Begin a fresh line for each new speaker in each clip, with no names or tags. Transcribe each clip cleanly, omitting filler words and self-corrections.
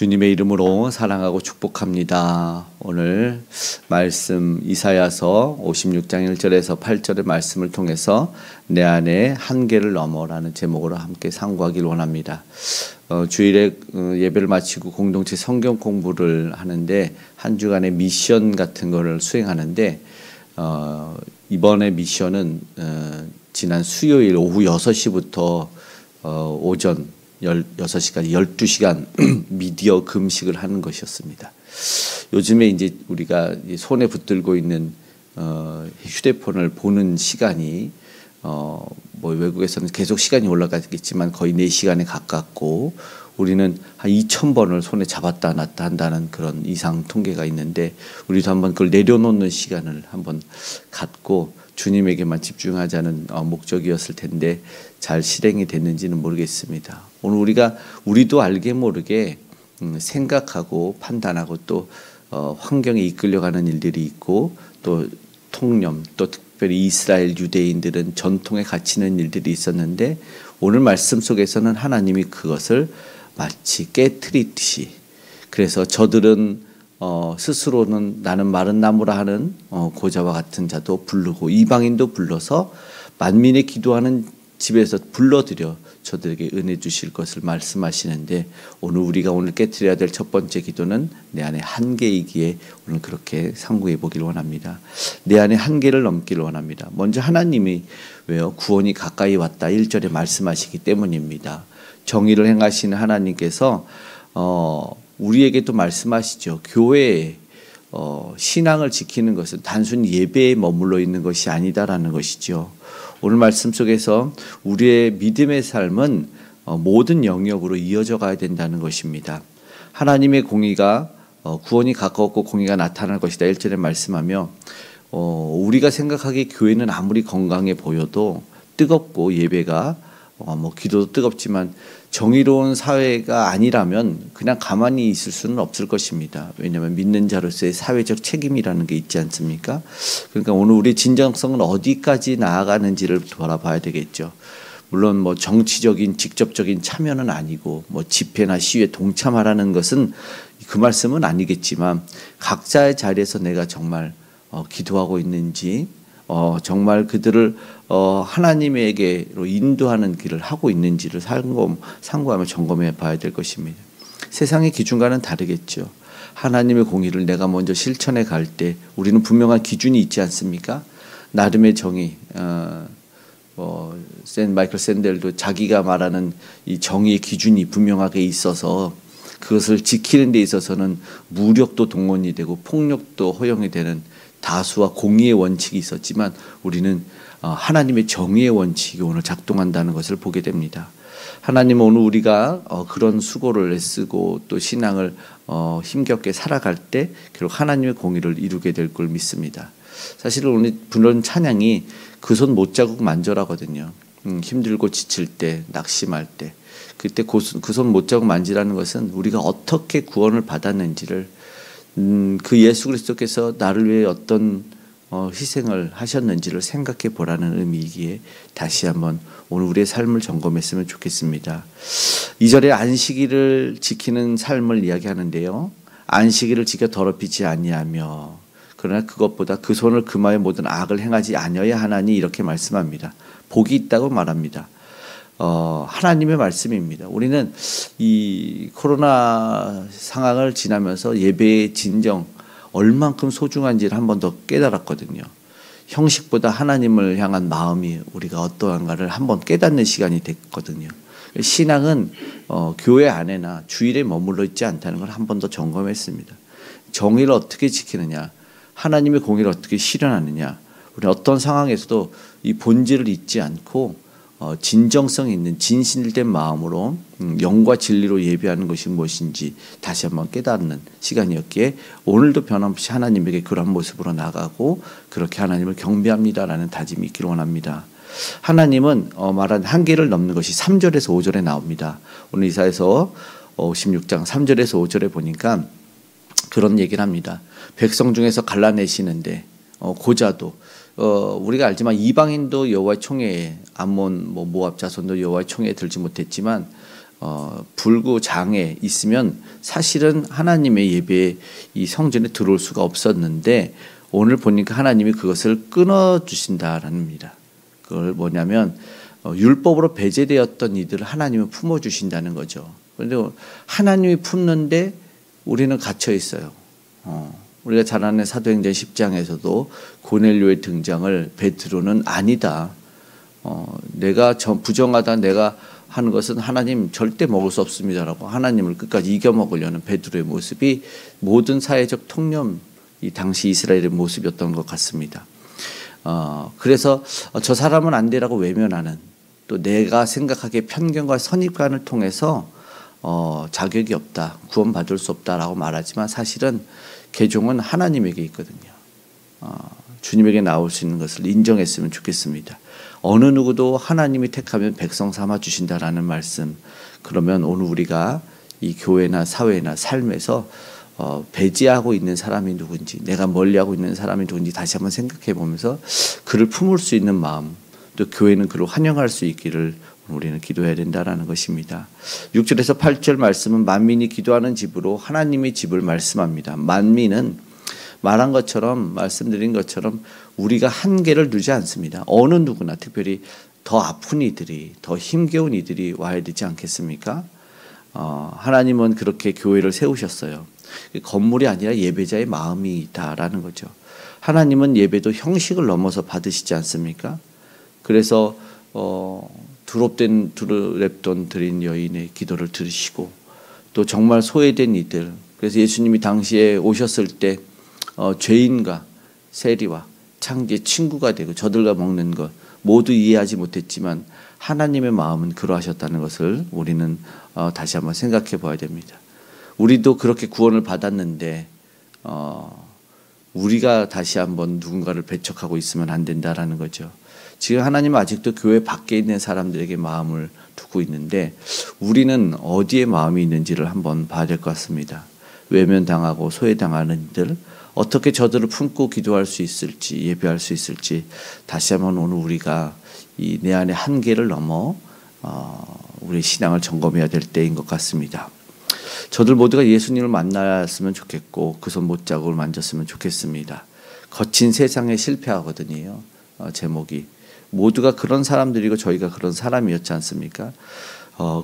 주님의 이름으로 사랑하고 축복합니다. 오늘 말씀 이사야서 56장 1절에서 8절의 말씀을 통해서 내 안에 한계를 넘어라는 제목으로 함께 상고하길 원합니다. 주일에 예배를 마치고 공동체 성경 공부를 하는데 한 주간의 미션 같은 거를 수행하는데 이번에 미션은 지난 수요일 오후 6시부터 오전 16시까지 12시간 미디어 금식을 하는 것이었습니다. 요즘에 이제 우리가 손에 붙들고 있는 휴대폰을 보는 시간이 뭐 외국에서는 계속 시간이 올라가겠지만 거의 4시간에 가깝고 우리는 한 2,000번을 손에 잡았다 놨다 한다는 그런 이상 통계가 있는데 우리도 한번 그걸 내려놓는 시간을 한번 갖고 주님에게만 집중하자는 목적이었을 텐데 잘 실행이 됐는지는 모르겠습니다. 오늘 우리도 알게 모르게 생각하고 판단하고 또 환경에 이끌려가는 일들이 있고 또 통념 또 특별히 이스라엘 유대인들은 전통에 갇히는 일들이 있었는데 오늘 말씀 속에서는 하나님이 그것을 마치 깨트리듯이 그래서 저들은 스스로는 나는 마른 나무라 하는 고자와 같은 자도 부르고 이방인도 불러서 만민의 기도하는 집에서 불러들여 저들에게 은혜 주실 것을 말씀하시는데 우리가 오늘 깨트려야 될 첫 번째 기도는 내 안에 한계이기에 오늘 그렇게 상고해 보길 원합니다. 내 안에 한계를 넘기를 원합니다. 먼저 하나님이 왜요? 구원이 가까이 왔다 1절에 말씀하시기 때문입니다. 정의를 행하시는 하나님께서 우리에게도 말씀하시죠. 교회에 신앙을 지키는 것은 단순히 예배에 머물러 있는 것이 아니다라는 것이죠. 오늘 말씀 속에서 우리의 믿음의 삶은 모든 영역으로 이어져 가야 된다는 것입니다. 하나님의 공의가 구원이 가까웠고 공의가 나타날 것이다 1절에 말씀하며 우리가 생각하기에 교회는 아무리 건강해 보여도 뜨겁고 예배가 기도도 뜨겁지만 정의로운 사회가 아니라면 그냥 가만히 있을 수는 없을 것입니다. 왜냐하면 믿는 자로서의 사회적 책임이라는 게 있지 않습니까? 그러니까 오늘 우리 진정성은 어디까지 나아가는지를 돌아봐야 되겠죠. 물론 정치적인 직접적인 참여는 아니고 집회나 시위에 동참하라는 것은 그 말씀은 아니겠지만 각자의 자리에서 내가 정말 기도하고 있는지 정말 그들을 하나님에게로 인도하는 길을 하고 있는지를 상고하며 점검해 봐야 될 것입니다. 세상의 기준과는 다르겠죠. 하나님의 공의를 내가 먼저 실천해 갈 때 우리는 분명한 기준이 있지 않습니까? 나름의 정의, 마이클 샌델도 자기가 말하는 이 정의의 기준이 분명하게 있어서 그것을 지키는 데 있어서는 무력도 동원이 되고 폭력도 허용이 되는 다수와 공의의 원칙이 있었지만 우리는 하나님의 정의의 원칙이 오늘 작동한다는 것을 보게 됩니다. 하나님은 오늘 우리가 그런 수고를 애쓰고 또 신앙을 힘겹게 살아갈 때 결국 하나님의 공의를 이루게 될 걸 믿습니다. 사실 오늘 부르는 찬양이 그 손 못자국 만져라거든요. 힘들고 지칠 때, 낙심할 때 그때 그 손 못자국 만지라는 것은 우리가 어떻게 구원을 받았는지를 그 예수 그리스도께서 나를 위해 어떤 희생을 하셨는지를 생각해 보라는 의미이기에 다시 한번 오늘 우리의 삶을 점검했으면 좋겠습니다. 2절에 안식일을 지키는 삶을 이야기하는데요. 안식일을 지켜 더럽히지 아니하며 그러나 그것보다 그 손을 금하여 모든 악을 행하지 아니어야 하나니 이렇게 말씀합니다. 복이 있다고 말합니다. 하나님의 말씀입니다. 우리는 이 코로나 상황을 지나면서 예배의 진정 얼만큼 소중한지를 한 번 더 깨달았거든요. 형식보다 하나님을 향한 마음이 우리가 어떠한가를 한 번 깨닫는 시간이 됐거든요. 신앙은 교회 안에나 주일에 머물러 있지 않다는 걸 한 번 더 점검했습니다. 정의를 어떻게 지키느냐, 하나님의 공의를 어떻게 실현하느냐, 우리 어떤 상황에서도 이 본질을 잊지 않고 진정성 있는 진실된 마음으로 영과 진리로 예배하는 것이 무엇인지 다시 한번 깨닫는 시간이었기에 오늘도 변함없이 하나님에게 그런 모습으로 나가고 그렇게 하나님을 경배합니다라는 다짐이 있기를 원합니다. 하나님은 말한 한계를 넘는 것이 3절에서 5절에 나옵니다. 오늘 이사야서 56장 3절에서 5절에 보니까 그런 얘기를 합니다. 백성 중에서 갈라내시는데 고자도 우리가 알지만 이방인도 여호와의 총회에 암몬 모압 자손도 여호와의 총회에 들지 못했지만 불구 장애 있으면 사실은 하나님의 예배에 이 성전에 들어올 수가 없었는데 오늘 보니까 하나님이 그것을 끊어주신다라는 겁니다. 그걸 뭐냐면 율법으로 배제되었던 이들을 하나님은 품어주신다는 거죠. 그런데 하나님이 품는데 우리는 갇혀 있어요. 우리가 잘 아는 사도행전 10장에서도 고넬료의 등장을 베드로는 아니다. 내가 부정하다 내가 하는 것은 하나님 절대 먹을 수 없습니다라고 하나님을 끝까지 이겨먹으려는 베드로의 모습이 모든 사회적 통념 이 당시 이스라엘의 모습이었던 것 같습니다. 그래서 저 사람은 안 되라고 외면하는 또 내가 생각하기에 편견과 선입관을 통해서 자격이 없다, 구원받을 수 없다라고 말하지만 사실은 계종은 하나님에게 있거든요. 주님에게 나올 수 있는 것을 인정했으면 좋겠습니다. 어느 누구도 하나님이 택하면 백성 삼아 주신다라는 말씀. 그러면 오늘 우리가 이 교회나 사회나 삶에서 배제하고 있는 사람이 누군지, 내가 멀리하고 있는 사람이 누군지 다시 한번 생각해 보면서 그를 품을 수 있는 마음, 또 교회는 그를 환영할 수 있기를 우리는 기도해야 된다라는 것입니다. 6절에서 8절 말씀은 만민이 기도하는 집으로 하나님의 집을 말씀합니다. 만민은 말한 것처럼 말씀드린 것처럼 우리가 한계를 두지 않습니다. 어느 누구나 특별히 더 아픈 이들이 더 힘겨운 이들이 와야 되지 않겠습니까? 하나님은 그렇게 교회를 세우셨어요. 건물이 아니라 예배자의 마음이 있다라는 거죠. 하나님은 예배도 형식을 넘어서 받으시지 않습니까? 그래서 두렵돈 드린 여인의 기도를 들으시고 또 정말 소외된 이들, 그래서 예수님이 당시에 오셨을 때 죄인과 세리와 창기의 친구가 되고 저들과 먹는 것 모두 이해하지 못했지만 하나님의 마음은 그러하셨다는 것을 우리는 다시 한번 생각해 봐야 됩니다. 우리도 그렇게 구원을 받았는데 우리가 다시 한번 누군가를 배척하고 있으면 안 된다라는 거죠. 지금 하나님은 아직도 교회 밖에 있는 사람들에게 마음을 두고 있는데 우리는 어디에 마음이 있는지를 한번 봐야 될 것 같습니다. 외면당하고 소외당하는 이들, 어떻게 저들을 품고 기도할 수 있을지, 예배할 수 있을지 다시 한번 오늘 우리가 이 내 안의 한계를 넘어 우리 신앙을 점검해야 될 때인 것 같습니다. 저들 모두가 예수님을 만났으면 좋겠고 그 손 못자국을 만졌으면 좋겠습니다. 거친 세상에 실패하거든요. 제목이 모두가 그런 사람들이고 저희가 그런 사람이었지 않습니까?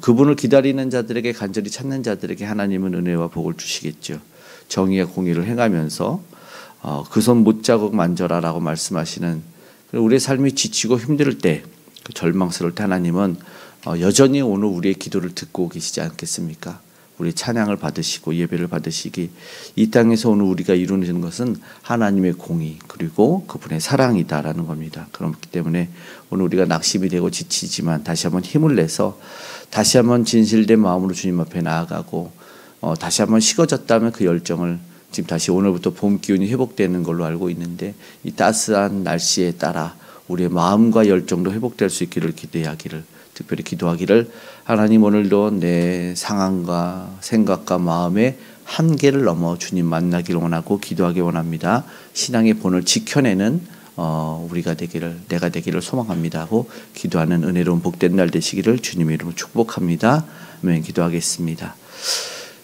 그분을 기다리는 자들에게, 간절히 찾는 자들에게 하나님은 은혜와 복을 주시겠죠. 정의와 공의를 행하면서 그 손 못자국 만져라라고 말씀하시는, 우리의 삶이 지치고 힘들 때, 절망스러울 때 하나님은 여전히 오늘 우리의 기도를 듣고 계시지 않겠습니까? 우리 찬양을 받으시고 예배를 받으시기, 이 땅에서 오늘 우리가 이루는 것은 하나님의 공의 그리고 그분의 사랑이다라는 겁니다. 그렇기 때문에 오늘 우리가 낙심이 되고 지치지만 다시 한번 힘을 내서 다시 한번 진실된 마음으로 주님 앞에 나아가고 다시 한번 식어졌다면 그 열정을 지금 다시 오늘부터 봄 기운이 회복되는 걸로 알고 있는데 이 따스한 날씨에 따라 우리의 마음과 열정도 회복될 수 있기를 기대하기를, 특별히 기도하기를, 하나님 오늘도 내 상황과 생각과 마음의 한계를 넘어 주님 만나기를 원하고 기도하기 원합니다. 신앙의 본을 지켜내는 우리가 되기를, 내가 되기를 소망합니다 하고 기도하는 은혜로운 복된 날 되시기를 주님의 이름으로 축복합니다. 아멘. 기도하겠습니다.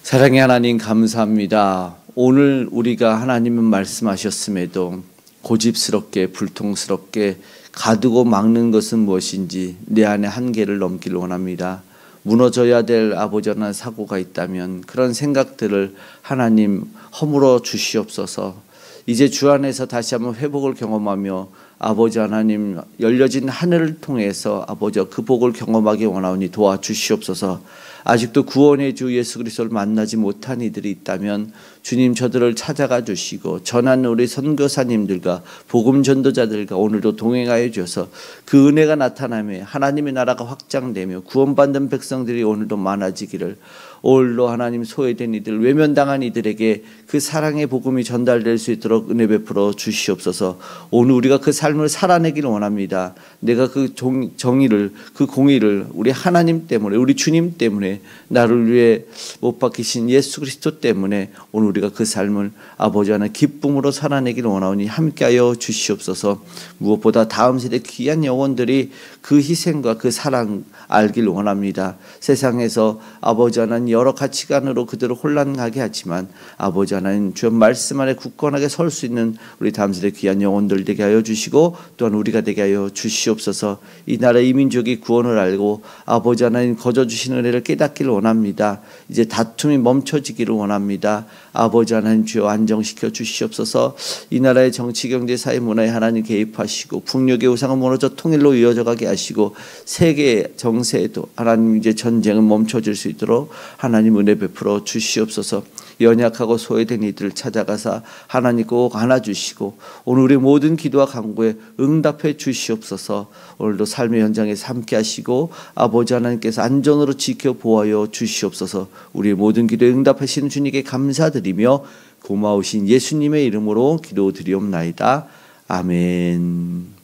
사랑의 하나님 감사합니다. 오늘 우리가 하나님은 말씀하셨음에도 고집스럽게 불통스럽게 가두고 막는 것은 무엇인지 내 안의 한계를 넘기를 원합니다. 무너져야 될 아버지나 사고가 있다면 그런 생각들을 하나님 허물어 주시옵소서. 이제 주 안에서 다시 한번 회복을 경험하며 아버지 하나님 열려진 하늘을 통해서 아버지 그 복을 경험하기 원하오니 도와주시옵소서. 아직도 구원의 주 예수 그리스도를 만나지 못한 이들이 있다면 주님 저들을 찾아가 주시고 전하는 우리 선교사님들과 복음 전도자들과 오늘도 동행하여 주셔서 그 은혜가 나타나며 하나님의 나라가 확장되며 구원받는 백성들이 오늘도 많아지기를, 오늘도 하나님 소외된 이들, 외면당한 이들에게 그 사랑의 복음이 전달될 수 있도록 은혜 베풀어 주시옵소서. 오늘 우리가 그 삶 삶을 살아내기를 원합니다. 내가 그 정의를, 그 공의를 우리 하나님 때문에, 우리 주님 때문에, 나를 위해 못 박히신 예수 그리스도 때문에 오늘 우리가 그 삶을 아버지 하나님 기쁨으로 살아내기를 원하오니 함께하여 주시옵소서. 무엇보다 다음 세대 귀한 영혼들이 그 희생과 그 사랑 알길 원합니다. 세상에서 아버지 하나님 여러 가치관으로 그들을 혼란하게 하지만 아버지 하나님 주의 말씀 안에 굳건하게 설 수 있는 우리 다음 세대 귀한 영혼들 되게 하여 주시고 또한 우리가 되게 하여 주시옵소서. 이 나라 이 민족이 구원을 알고 아버지 하나님 거저 주신 은혜를 깨닫기를 원합니다. 이제 다툼이 멈춰지기를 원합니다. 아버지 하나님 주여 안정시켜 주시옵소서. 이 나라의 정치 경제 사회 문화에 하나님 개입하시고 북녘의 우상은 무너져 통일로 이어져 가게 하시고 세계 정세에도 하나님 이제 전쟁은 멈춰질 수 있도록 하나님 은혜 베풀어 주시옵소서. 연약하고 소외된 이들을 찾아가사 하나님 꼭 안아주시고 오늘 우리 모든 기도와 간구에 응답해 주시옵소서. 오늘도 삶의 현장에서 함께 하시고 아버지 하나님께서 안전으로 지켜 보호하여 주시옵소서. 우리의 모든 기도에 응답하시는 주님께 감사드리며 고마우신 예수님의 이름으로 기도드리옵나이다. 아멘.